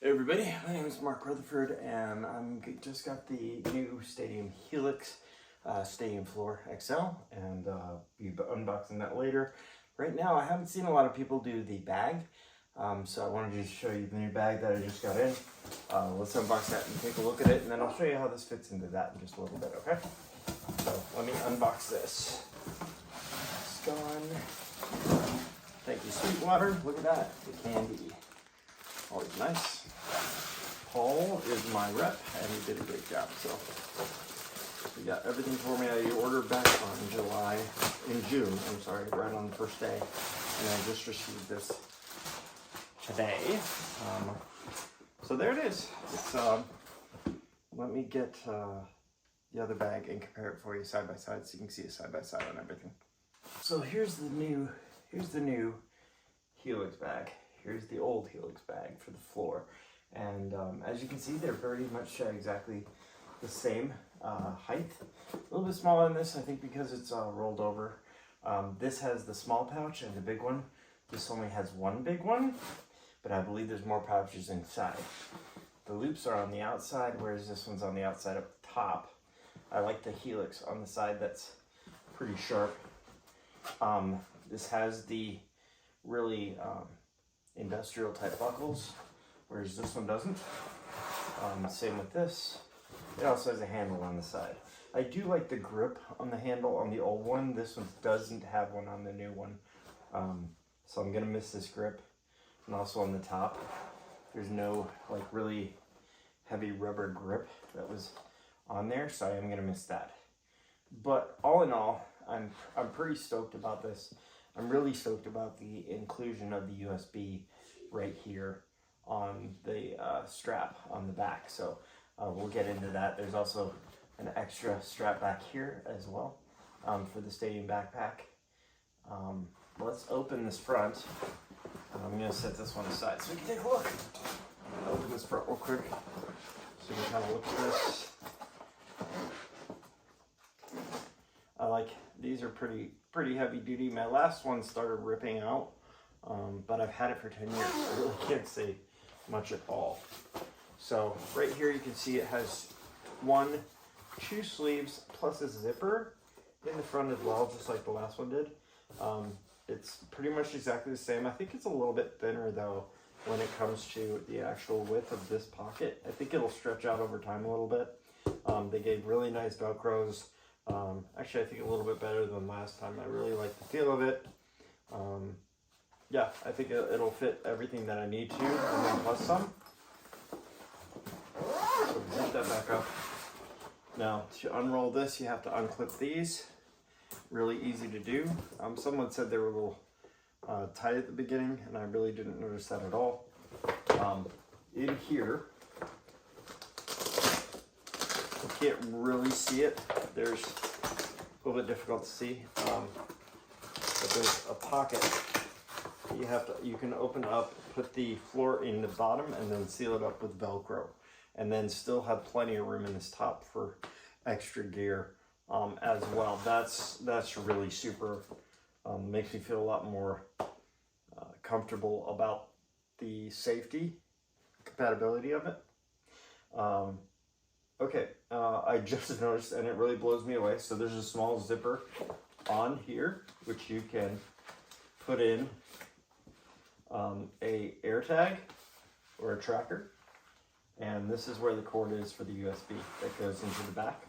Hey everybody, my name is Mark Rutherford and I'm just got the new Stadium Helix Stadium Floor XL and be unboxing that later. Right now I haven't seen a lot of people do the bag, so I wanted to just show you the new bag that I just got in. Let's unbox that and take a look at it, and then I'll show you how this fits into that in just a little bit, okay? So let me unbox this. It's gone. Thank you, Sweetwater. Look at that, the candy. Always nice. Paul is my rep, and he did a great job. So we got everything for me. I ordered back in June. I'm sorry, right on the first day, and I just received this today. So there it is. It's let me get the other bag and compare it for you side by side, so you can see it side by side on everything. So here's the new Helix bag. Here's the old Helix bag for the floor, and as you can see, they're very much exactly the same height. A little bit smaller than this, I think, because it's rolled over. This has the small pouch and the big one. This only has one big one, but I believe there's more pouches inside. The loops are on the outside, whereas this one's on the outside up top. I like the Helix on the side that's pretty sharp. This has the really industrial type buckles, whereas this one doesn't. Same with this. It also has a handle on the side. I do like the grip on the handle on the old one. This one doesn't have one on the new one. So I'm gonna miss this grip. And also on the top, there's no like really heavy rubber grip that was on there, so I am gonna miss that. But all in all, I'm pretty stoked about this. I'm really stoked about the inclusion of the USB right here on the strap on the back. So we'll get into that. There's also an extra strap back here as well for the Stadium backpack. Let's open this front. I'm gonna set this one aside so we can take a look. I'll open this front real quick so we can kind of look at this. I like, these are pretty heavy duty. My last one started ripping out, but I've had it for 10 years. I really can't say much at all. So right here you can see it has two sleeves plus a zipper in the front as well, just like the last one did. It's pretty much exactly the same. I think it's a little bit thinner though when it comes to the actual width of this pocket. I think it'll stretch out over time a little bit. They gave really nice Velcros. Actually, I think a little bit better than last time. I really like the feel of it. Yeah, I think it'll fit everything that I need to, and then plus some. So zip that back up. Now, to unroll this, you have to unclip these. Really easy to do. Someone said they were a little tight at the beginning, and I really didn't notice that at all. In here, you can't really see it. There's a little bit difficult to see, but there's a pocket. You can open up, put the floor in the bottom, and then seal it up with Velcro, and then still have plenty of room in this top for extra gear as well. That's really super. Makes me feel a lot more comfortable about the safety compatibility of it. Okay, I just noticed, and it really blows me away. So there's a small zipper on here, which you can put in a air tag or a tracker. And this is where the cord is for the USB that goes into the back.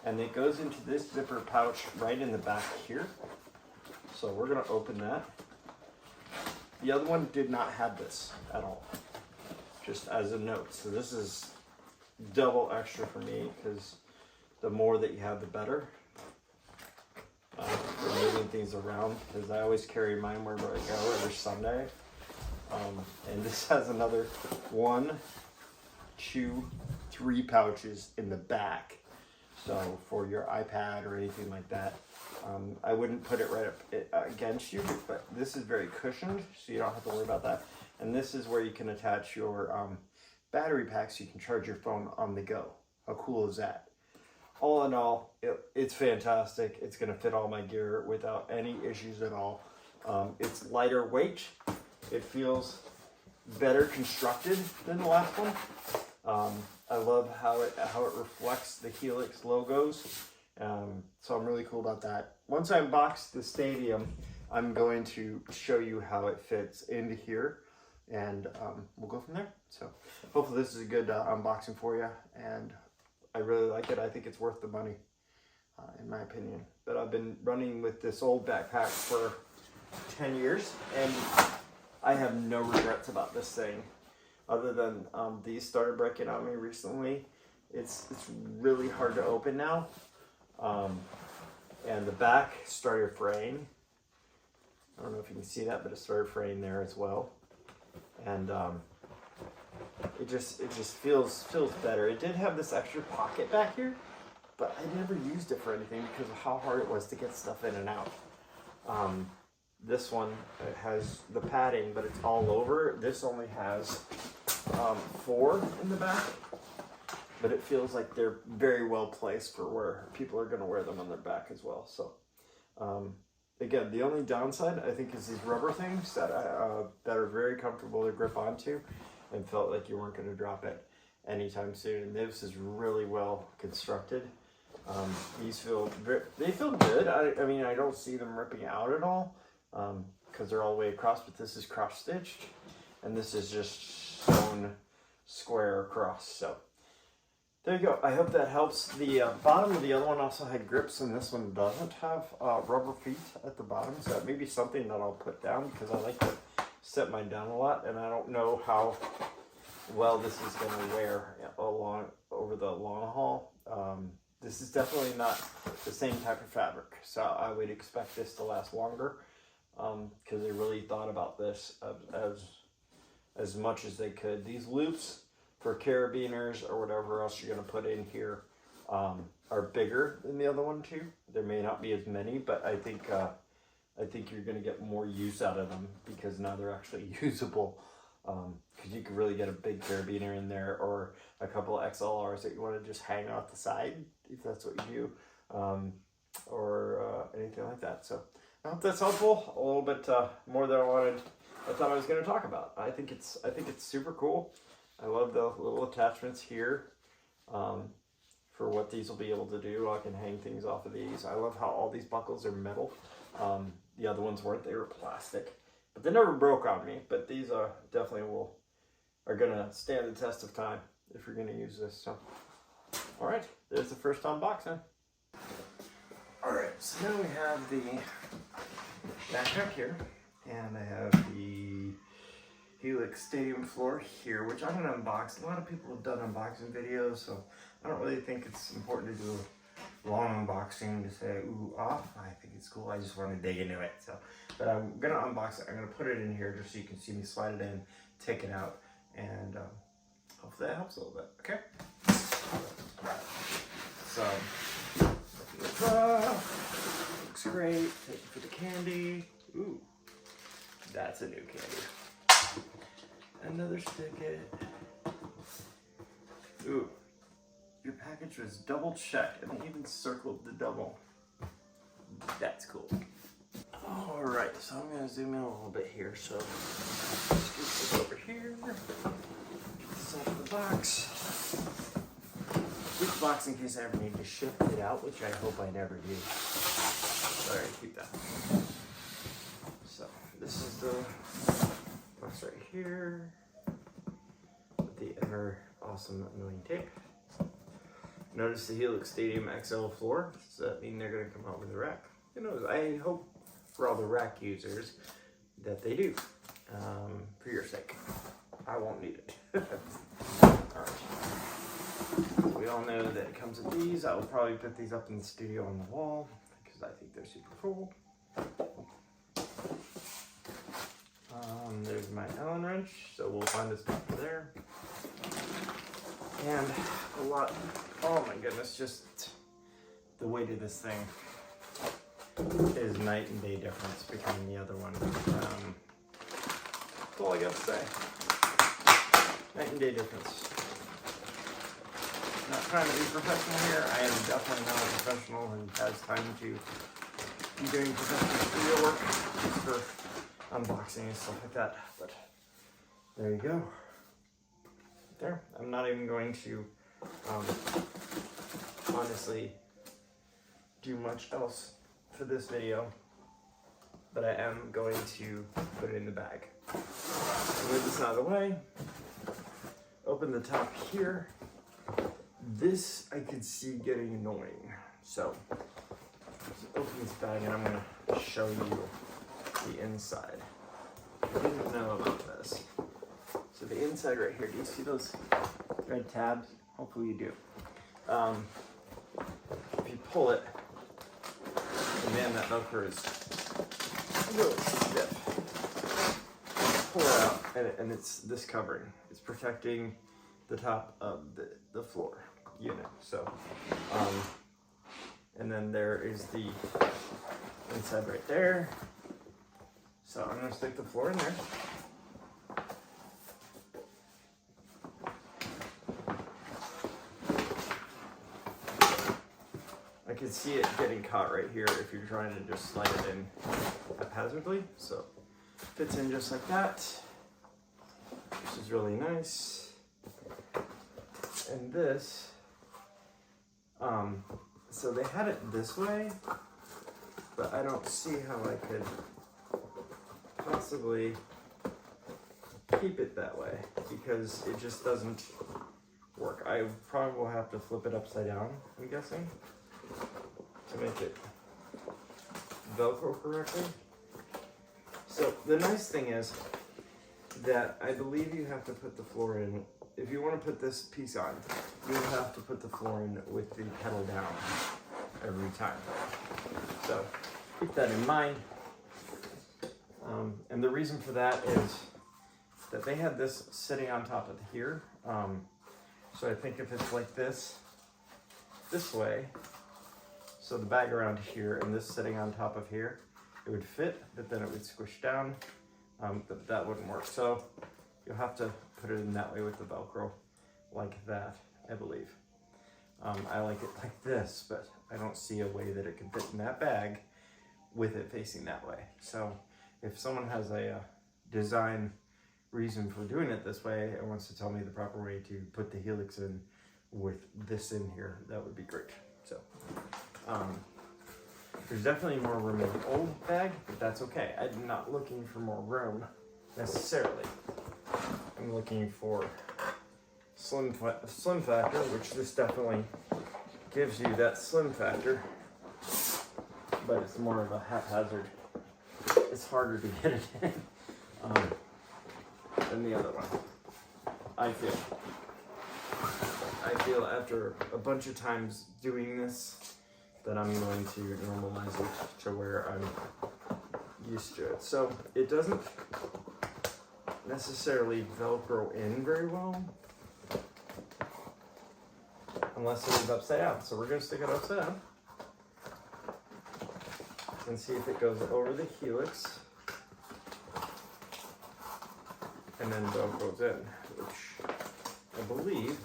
And it goes into this zipper pouch right in the back here. So we're gonna open that. The other one did not have this at all, just as a note. So this is double extra for me, because the more that you have, the better. For moving things around, because I always carry mine wherever I go every Sunday. And this has another 1, 2, 3 pouches in the back. So for your iPad or anything like that, I wouldn't put it right up against you, but this is very cushioned, so you don't have to worry about that. And this is where you can attach your battery pack so you can charge your phone on the go. How cool is that? All in all, it's fantastic. It's going to fit all my gear without any issues at all. It's lighter weight. It feels better constructed than the last one. I love how it reflects the Helix logos. So I'm really cool about that. Once I unbox the Stadium, I'm going to show you how it fits into here, and we'll go from there. So hopefully this is a good unboxing for you, and I really like it. I think it's worth the money, in my opinion. But I've been running with this old backpack for 10 years, and I have no regrets about this thing, other than these started breaking on me recently. It's really hard to open now, and the back started fraying. I don't know if you can see that, but it started fraying there as well, and it just feels better. It did have this extra pocket back here, but I never used it for anything because of how hard it was to get stuff in and out. This one, it has the padding, but it's all over. This only has 4 in the back, but it feels like they're very well placed for where people are going to wear them on their back as well. So again, the only downside I think is these rubber things that are very comfortable to grip onto, and felt like you weren't going to drop it anytime soon. And this is really well constructed. These feel good. I mean, I don't see them ripping out at all, because they're all the way across, but this is cross stitched, and this is just sewn square across. So there you go. I hope that helps. The bottom of the other one also had grips, and this one doesn't have rubber feet at the bottom, so that may be something that I'll put down, because I like to set mine down a lot, and I don't know how well this is going to wear over the long haul. This is definitely not the same type of fabric, so I would expect this to last longer, because they really thought about this as much as they could. These loops for carabiners or whatever else you're going to put in here are bigger than the other one too. There may not be as many, but I think you're going to get more use out of them, because now they're actually usable. Because you could really get a big carabiner in there, or a couple of XLRs that you want to just hang off the side, if that's what you do, or anything like that. So I hope that's helpful. A little bit more than I thought I was going to talk about. I think it's super cool. I love the little attachments here for what these will be able to do. I can hang things off of these. I love how all these buckles are metal. The other ones weren't; they were plastic. But they never broke on me. But these definitely are gonna stand the test of time if you're gonna use this. So, all right, there's the first unboxing. All right, so now we have the backpack here, and I have the Helix Stadium floor here, which I'm gonna unbox. A lot of people have done unboxing videos, so I don't really think it's important to do a long unboxing to say ooh ah. I think it's cool. I just want to dig into it. So, but I'm gonna unbox it. I'm gonna put it in here just so you can see me slide it in, take it out, and hopefully that helps a little bit. Okay. So looks great. Take it for the candy. Ooh, that's a new candy. Another sticker. Ooh, your package was double checked, and they even circled the double. That's cool. All right, so I'm gonna zoom in a little bit here. So scoop this over here. Get this out of the box. Keep the box in case I ever need to shift it out, which I hope I never do. All right, keep that. So this is the box right here with the ever awesome annoying tape. Notice the Helix Stadium XL floor. Does that mean they're going to come out with a rack? Who knows? I hope for all the rack users that they do. For your sake. I won't need it. Alright. So we all know that it comes with these. I will probably put these up in the studio on the wall because I think they're super cool. There's my Allen wrench, so we'll find a spot for there. And a lot, oh my goodness, just the weight of this thing is night and day difference between the other one. That's all I got to say. Night and day difference. Not trying to be professional here. I am definitely not a professional and has time to be doing professional studio work just for unboxing and stuff like that. But there you go. There. I'm not even going to honestly do much else for this video, but I am going to put it in the bag. Move this out of the way. Open the top here. This I could see getting annoying. So open this bag and I'm gonna show you the inside. I didn't know about this. So the inside right here, do you see those red tabs? Hopefully you do. If you pull it, man, that Velcro is really stiff. Pull it out, and it's this covering. It's protecting the top of the floor unit. So, and then there is the inside right there. So I'm gonna stick the floor in there. I can see it getting caught right here if you're trying to just slide it in haphazardly. So fits in just like that, which is really nice. And this, so they had it this way, but I don't see how I could possibly keep it that way because it just doesn't work. I probably will have to flip it upside down, I'm guessing, to make it Velcro correctly. So the nice thing is that I believe you have to put the floor in. If you want to put this piece on, you'll have to put the floor in with the pedal down every time. So keep that in mind. And the reason for that is that they had this sitting on top of here. So I think if it's like this way, so the bag around here and this sitting on top of here, it would fit, but then it would squish down. But that wouldn't work. So you'll have to put it in that way with the Velcro, like that, I believe. I like it like this, but I don't see a way that it can fit in that bag with it facing that way. So if someone has a design reason for doing it this way and wants to tell me the proper way to put the Helix in with this in here, that would be great. So there's definitely more room in the old bag, but that's okay. I'm not looking for more room necessarily. I'm looking for slim factor, which this definitely gives you that slim factor, but it's more of a haphazard. It's harder to get it in than the other one, I feel after a bunch of times doing this that I'm going to normalize it to where I'm used to it. So it doesn't necessarily Velcro in very well unless it is upside down. So we're going to stick it upside down and see if it goes over the Helix and then Velcro's in, which I believe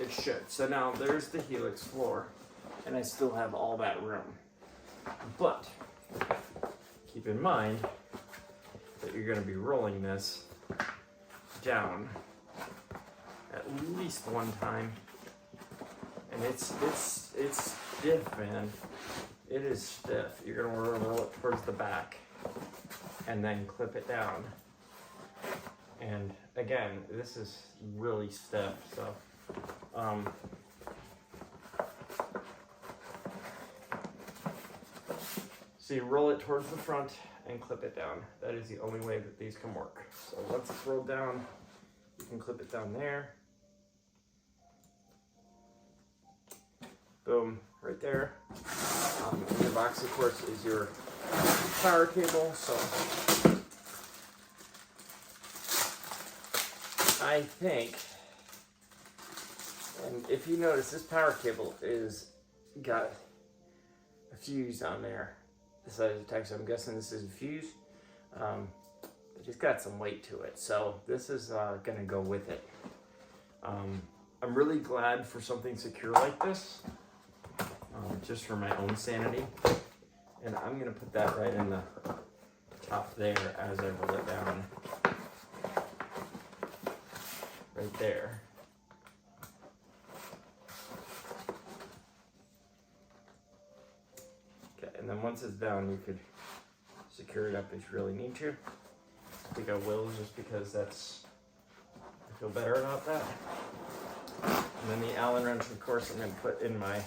it should. So now there's the Helix floor and I still have all that room, but keep in mind that you're going to be rolling this down at least one time, and it's stiff, man. It is stiff. You're going to roll it towards the back and then clip it down. And again, this is really stiff, so so you roll it towards the front and clip it down. That is the only way that these can work. So once it's rolled down, you can clip it down there. Boom, right there. In your box, of course, is your power cable. So I think, and if you notice, this power cable is got a fuse on there. The size of the tech, so I'm guessing this is a fuse. But it's got some weight to it, so this is gonna go with it. I'm really glad for something secure like this, just for my own sanity. And I'm gonna put that right in the top there as I roll it down. there. Okay, and then once it's down, you could secure it up if you really need to. I think I will, just because I feel better about that. And then the Allen wrench, of course, I'm going to put in my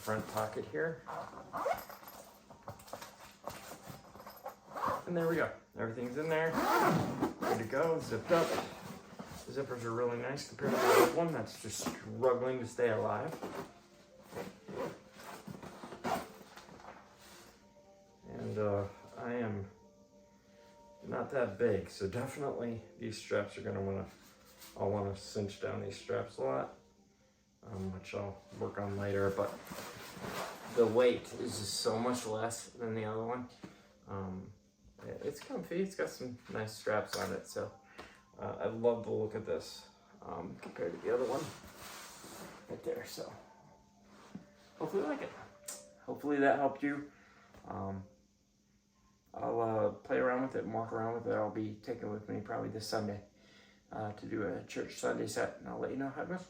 front pocket here. And there we go. Everything's in there. Good to go. Zipped up. The zippers are really nice compared to the old one that's just struggling to stay alive. And I am not that big, so definitely these straps are going to I'll want to cinch down these straps a lot, which I'll work on later, but the weight is just so much less than the other one. It's comfy, it's got some nice straps on it, so I love the look of this compared to the other one right there, so hopefully you like it. Hopefully that helped you. I'll play around with it and walk around with it. I'll be taking it with me probably this Sunday to do a church Sunday set, and I'll let you know how it goes.